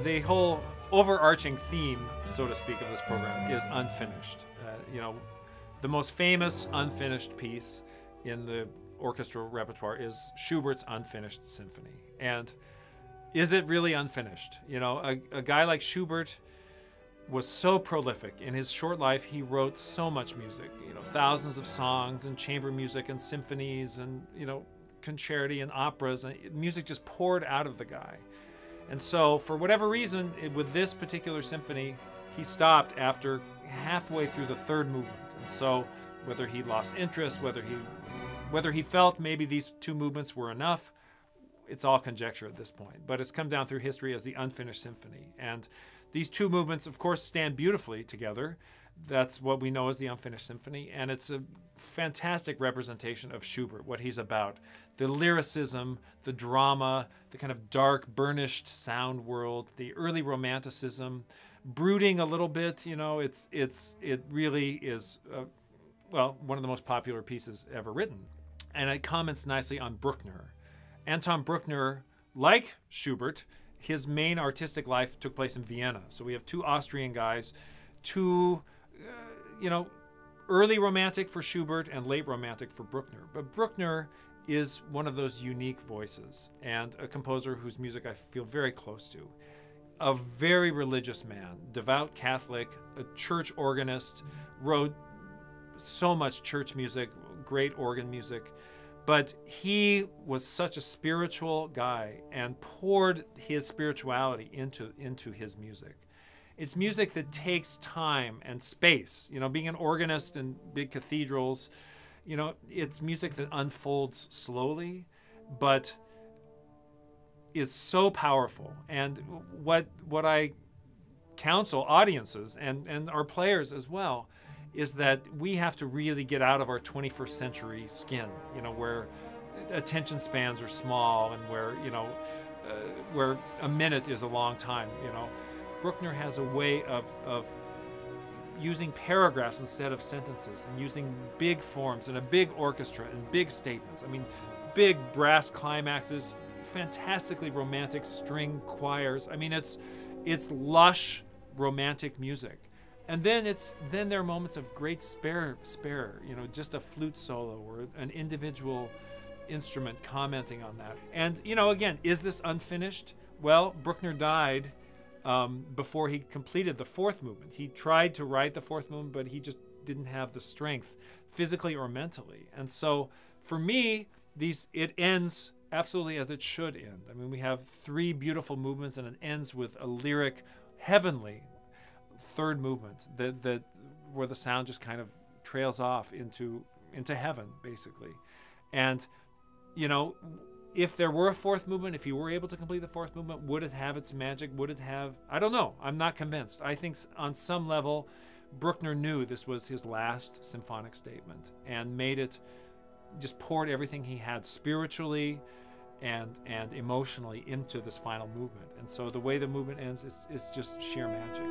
the whole overarching theme, so to speak, of this program is unfinished. You know, the most famous unfinished piece in the orchestra repertoire is Schubert's Unfinished Symphony. And is it really unfinished? You know, a guy like Schubert was so prolific. In his short life, he wrote so much music, you know, thousands of songs and chamber music and symphonies and, you know, concerti and operas, and music just poured out of the guy. And so for whatever reason, with this particular symphony, he stopped after halfway through the third movement. And so whether he lost interest, whether he felt maybe these two movements were enough, it's all conjecture at this point. But it's come down through history as the Unfinished Symphony. And these two movements, of course, stand beautifully together. That's what we know as the Unfinished Symphony. And it's a fantastic representation of Schubert, what he's about. The lyricism, the drama, the kind of dark, burnished sound world, the early romanticism, brooding a little bit, you know, it really is, well, one of the most popular pieces ever written. And it comments nicely on Bruckner. Anton Bruckner, like Schubert, his main artistic life took place in Vienna. So we have two Austrian guys, two, you know, early romantic for Schubert and late romantic for Bruckner. But Bruckner is one of those unique voices and a composer whose music I feel very close to. A very religious man, devout Catholic, a church organist, wrote so much church music, great organ music. But he was such a spiritual guy and poured his spirituality into his music. It's music that takes time and space. You know, being an organist in big cathedrals, you know, it's music that unfolds slowly, but is so powerful. And what I counsel audiences and our players as well is that we have to really get out of our 21st century skin, you know, where attention spans are small and where, you know, where a minute is a long time, you know. Bruckner has a way of using paragraphs instead of sentences and using big forms and a big orchestra and big statements. I mean, big brass climaxes, fantastically romantic string choirs. I mean, it's lush romantic music. And then there are moments of great spare, you know, just a flute solo or an individual instrument commenting on that. And, you know, again, is this unfinished? Well, Bruckner died before he completed the fourth movement. He tried to write the fourth movement, but he just didn't have the strength, physically or mentally. And so, for me, it ends absolutely as it should end. I mean, we have three beautiful movements, and it ends with a lyric, heavenly third movement that where the sound just kind of trails off into heaven, basically. And, you know, if there were a fourth movement, if you were able to complete the fourth movement, would it have its magic? Would it have, I don't know. I'm not convinced. I think on some level, Bruckner knew this was his last symphonic statement and made it, just poured everything he had spiritually and emotionally into this final movement. And so the way the movement ends is just sheer magic.